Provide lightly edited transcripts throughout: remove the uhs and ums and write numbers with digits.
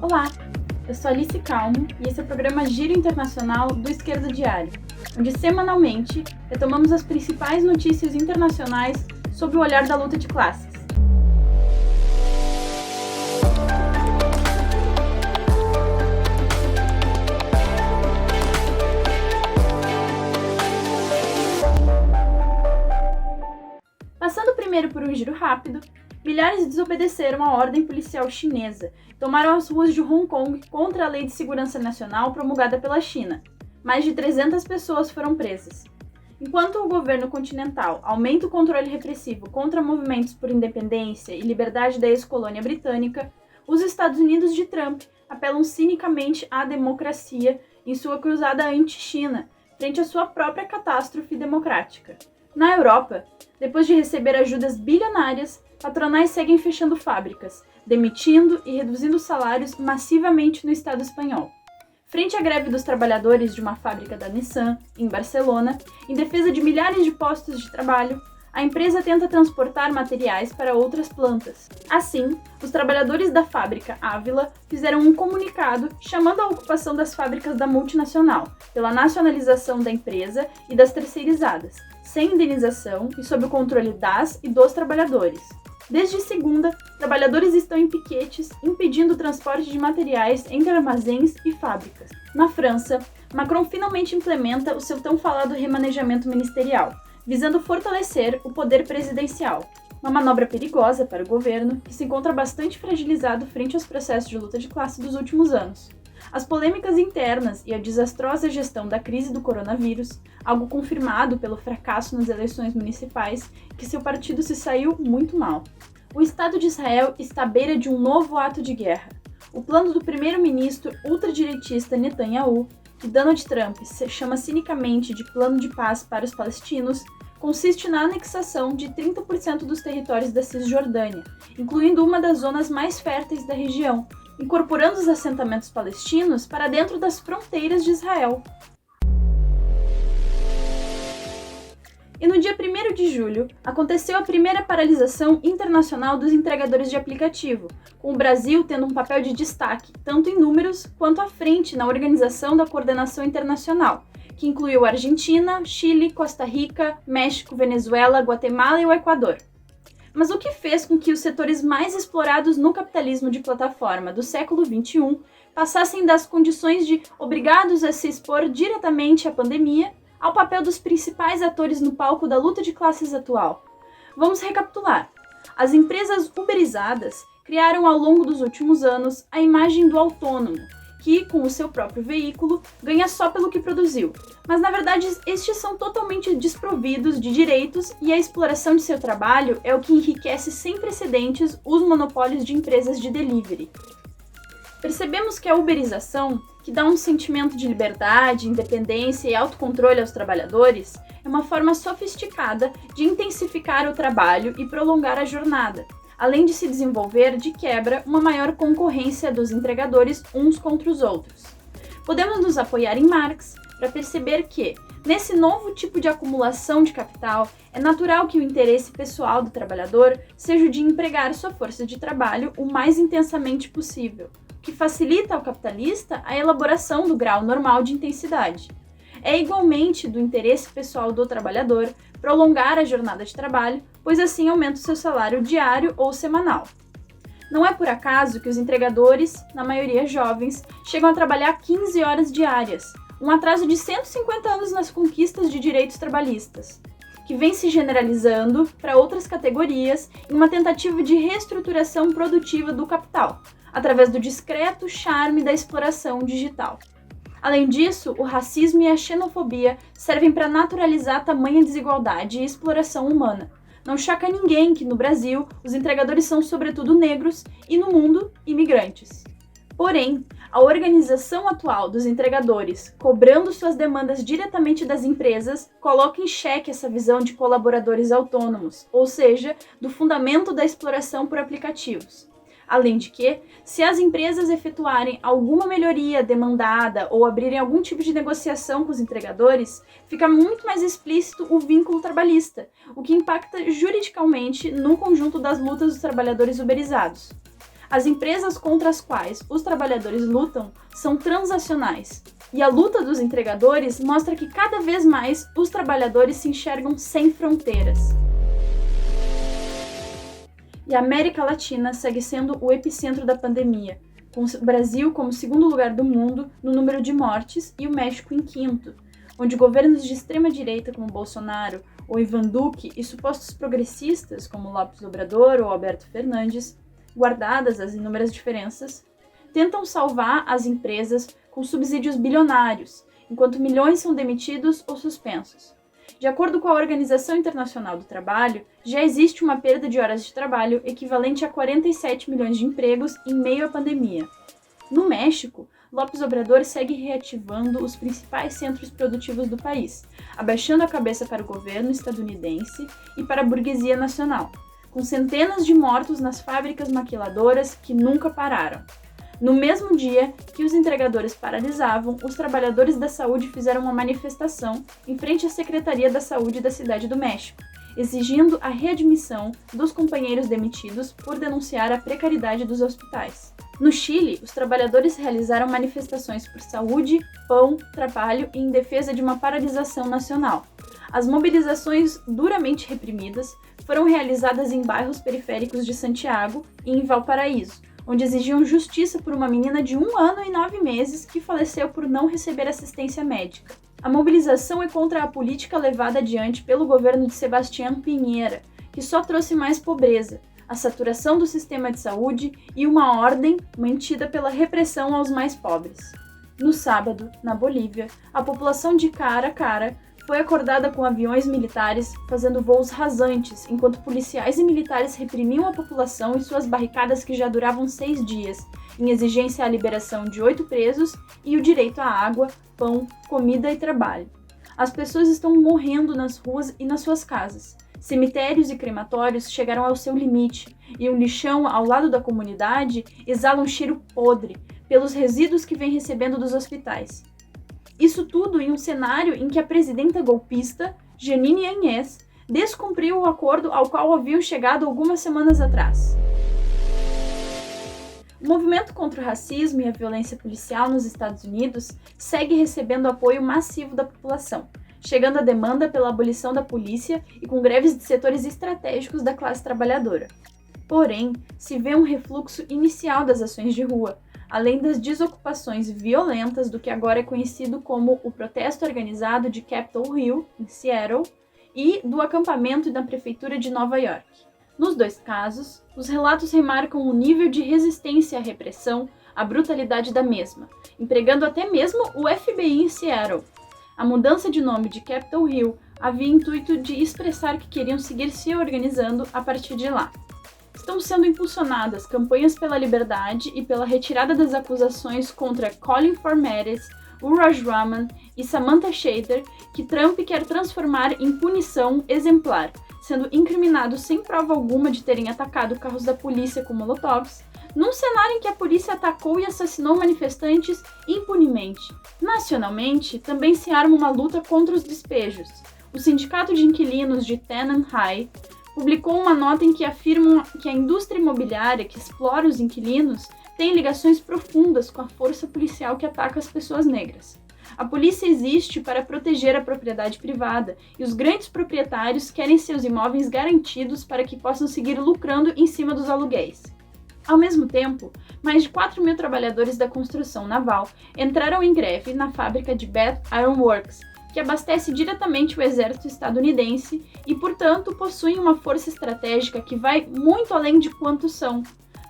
Olá, eu sou Alice Calmo e esse é o programa Giro Internacional do Esquerda Diário, onde semanalmente retomamos as principais notícias internacionais sob o olhar da luta de classes. Passando primeiro por um giro rápido, milhares desobedeceram a ordem policial chinesa e tomaram as ruas de Hong Kong contra a Lei de Segurança Nacional promulgada pela China. Mais de 300 pessoas foram presas. Enquanto o governo continental aumenta o controle repressivo contra movimentos por independência e liberdade da ex-colônia britânica, os Estados Unidos de Trump apelam cinicamente à democracia em sua cruzada anti-China, frente à sua própria catástrofe democrática. Na Europa, depois de receber ajudas bilionárias, patronais seguem fechando fábricas, demitindo e reduzindo salários massivamente no Estado espanhol. Frente à greve dos trabalhadores de uma fábrica da Nissan, em Barcelona, em defesa de milhares de postos de trabalho, a empresa tenta transportar materiais para outras plantas. Assim, os trabalhadores da fábrica Ávila fizeram um comunicado chamando a ocupação das fábricas da multinacional, pela nacionalização da empresa e das terceirizadas, sem indenização e sob o controle das e dos trabalhadores. Desde segunda, trabalhadores estão em piquetes impedindo o transporte de materiais entre armazéns e fábricas. Na França, Macron finalmente implementa o seu tão falado remanejamento ministerial, visando fortalecer o poder presidencial. Uma manobra perigosa para o governo, que se encontra bastante fragilizado frente aos processos de luta de classe dos últimos anos. As polêmicas internas e a desastrosa gestão da crise do coronavírus, algo confirmado pelo fracasso nas eleições municipais, que seu partido se saiu muito mal. O Estado de Israel está à beira de um novo ato de guerra. O plano do primeiro-ministro ultradireitista Netanyahu, que Donald Trump chama cinicamente de plano de paz para os palestinos, consiste na anexação de 30% dos territórios da Cisjordânia, incluindo uma das zonas mais férteis da região, incorporando os assentamentos palestinos para dentro das fronteiras de Israel. E no dia 1º de julho, aconteceu a primeira paralisação internacional dos entregadores de aplicativo, com o Brasil tendo um papel de destaque, tanto em números quanto à frente na organização da coordenação internacional, que incluiu Argentina, Chile, Costa Rica, México, Venezuela, Guatemala e o Equador. Mas o que fez com que os setores mais explorados no capitalismo de plataforma do século XXI passassem das condições de obrigados a se expor diretamente à pandemia ao papel dos principais atores no palco da luta de classes atual? Vamos recapitular. As empresas uberizadas criaram ao longo dos últimos anos a imagem do autônomo, que, com o seu próprio veículo, ganha só pelo que produziu. Mas, na verdade, estes são totalmente desprovidos de direitos e a exploração de seu trabalho é o que enriquece sem precedentes os monopólios de empresas de delivery. Percebemos que a uberização, que dá um sentimento de liberdade, independência e autocontrole aos trabalhadores, é uma forma sofisticada de intensificar o trabalho e prolongar a jornada, além de se desenvolver, de quebra, uma maior concorrência dos entregadores uns contra os outros. Podemos nos apoiar em Marx para perceber que, nesse novo tipo de acumulação de capital, é natural que o interesse pessoal do trabalhador seja o de empregar sua força de trabalho o mais intensamente possível, o que facilita ao capitalista a elaboração do grau normal de intensidade. É igualmente do interesse pessoal do trabalhador prolongar a jornada de trabalho, pois assim aumenta o seu salário diário ou semanal. Não é por acaso que os entregadores, na maioria jovens, chegam a trabalhar 15 horas diárias, um atraso de 150 anos nas conquistas de direitos trabalhistas, que vem se generalizando para outras categorias em uma tentativa de reestruturação produtiva do capital, através do discreto charme da exploração digital. Além disso, o racismo e a xenofobia servem para naturalizar tamanha desigualdade e exploração humana. Não choca ninguém que no Brasil os entregadores são sobretudo negros e no mundo, imigrantes. Porém, a organização atual dos entregadores, cobrando suas demandas diretamente das empresas, coloca em xeque essa visão de colaboradores autônomos, ou seja, do fundamento da exploração por aplicativos. Além de que, se as empresas efetuarem alguma melhoria demandada ou abrirem algum tipo de negociação com os entregadores, fica muito mais explícito o vínculo trabalhista, o que impacta juridicamente no conjunto das lutas dos trabalhadores uberizados. As empresas contra as quais os trabalhadores lutam são transacionais. E a luta dos entregadores mostra que cada vez mais os trabalhadores se enxergam sem fronteiras. E a América Latina segue sendo o epicentro da pandemia, com o Brasil como segundo lugar do mundo no número de mortes e o México em quinto, onde governos de extrema-direita como Bolsonaro ou Ivan Duque e supostos progressistas como López Obrador ou Alberto Fernandes, guardadas as inúmeras diferenças, tentam salvar as empresas com subsídios bilionários, enquanto milhões são demitidos ou suspensos. De acordo com a Organização Internacional do Trabalho, já existe uma perda de horas de trabalho equivalente a 47 milhões de empregos em meio à pandemia. No México, López Obrador segue reativando os principais centros produtivos do país, abaixando a cabeça para o governo estadunidense e para a burguesia nacional, com centenas de mortos nas fábricas maquiladoras que nunca pararam. No mesmo dia que os entregadores paralisavam, os trabalhadores da saúde fizeram uma manifestação em frente à Secretaria da Saúde da Cidade do México, exigindo a readmissão dos companheiros demitidos por denunciar a precariedade dos hospitais. No Chile, os trabalhadores realizaram manifestações por saúde, pão, trabalho e em defesa de uma paralisação nacional. As mobilizações duramente reprimidas foram realizadas em bairros periféricos de Santiago e em Valparaíso, onde exigiam justiça por uma menina de 1 ano e 9 meses que faleceu por não receber assistência médica. A mobilização é contra a política levada adiante pelo governo de Sebastián Piñera, que só trouxe mais pobreza, a saturação do sistema de saúde e uma ordem mantida pela repressão aos mais pobres. No sábado, na Bolívia, a população de Cara foi acordada com aviões militares fazendo voos rasantes, enquanto policiais e militares reprimiam a população e suas barricadas que já duravam 6 dias, em exigência à liberação de 8 presos e o direito à água, pão, comida e trabalho. As pessoas estão morrendo nas ruas e nas suas casas. Cemitérios e crematórios chegaram ao seu limite, e um lixão ao lado da comunidade exala um cheiro podre pelos resíduos que vem recebendo dos hospitais. Isso tudo em um cenário em que a presidenta golpista, Jeanine Áñez, descumpriu o acordo ao qual haviam chegado algumas semanas atrás. O movimento contra o racismo e a violência policial nos Estados Unidos segue recebendo apoio massivo da população, chegando a demanda pela abolição da polícia e com greves de setores estratégicos da classe trabalhadora. Porém, se vê um refluxo inicial das ações de rua, além das desocupações violentas do que agora é conhecido como o protesto organizado de Capitol Hill, em Seattle, e do acampamento da Prefeitura de Nova York. Nos dois casos, os relatos remarcam o nível de resistência à repressão, a brutalidade da mesma, empregando até mesmo o FBI em Seattle. A mudança de nome de Capitol Hill havia intuito de expressar que queriam seguir se organizando a partir de lá. Estão sendo impulsionadas campanhas pela liberdade e pela retirada das acusações contra Colin Formeres, Raj Rahman e Samantha Shader, que Trump quer transformar em punição exemplar, sendo incriminados sem prova alguma de terem atacado carros da polícia com molotovs, num cenário em que a polícia atacou e assassinou manifestantes impunemente. Nacionalmente, também se arma uma luta contra os despejos. O Sindicato de Inquilinos de Tenon High publicou uma nota em que afirmam que a indústria imobiliária que explora os inquilinos tem ligações profundas com a força policial que ataca as pessoas negras. A polícia existe para proteger a propriedade privada e os grandes proprietários querem seus imóveis garantidos para que possam seguir lucrando em cima dos aluguéis. Ao mesmo tempo, mais de 4 mil trabalhadores da construção naval entraram em greve na fábrica de Bath Iron Works, que abastece diretamente o exército estadunidense e, portanto, possuem uma força estratégica que vai muito além de quantos são.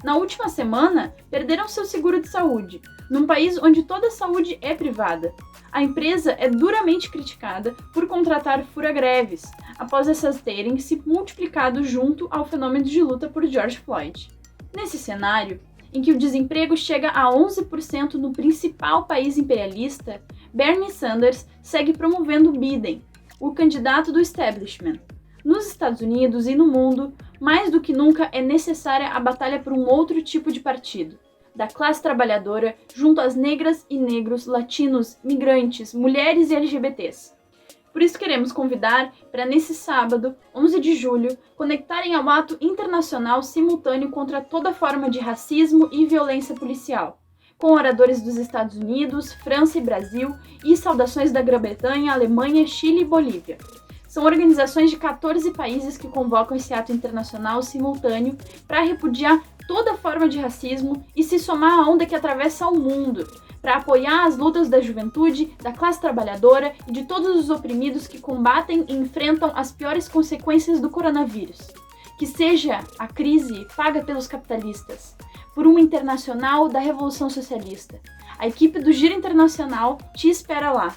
Na última semana, perderam seu seguro de saúde, num país onde toda a saúde é privada. A empresa é duramente criticada por contratar fura-greves, após essas terem se multiplicado junto ao fenômeno de luta por George Floyd. Nesse cenário, em que o desemprego chega a 11% no principal país imperialista, Bernie Sanders segue promovendo Biden, o candidato do establishment. Nos Estados Unidos e no mundo, mais do que nunca é necessária a batalha por um outro tipo de partido, da classe trabalhadora junto às negras e negros, latinos, migrantes, mulheres e LGBTs. Por isso queremos convidar para nesse sábado, 11 de julho, conectarem ao ato internacional simultâneo contra toda forma de racismo e violência policial, com oradores dos Estados Unidos, França e Brasil e saudações da Grã-Bretanha, Alemanha, Chile e Bolívia. São organizações de 14 países que convocam esse ato internacional simultâneo para repudiar toda forma de racismo e se somar à onda que atravessa o mundo, para apoiar as lutas da juventude, da classe trabalhadora e de todos os oprimidos que combatem e enfrentam as piores consequências do coronavírus. Que seja a crise paga pelos capitalistas, por uma internacional da Revolução Socialista. A equipe do Giro Internacional te espera lá.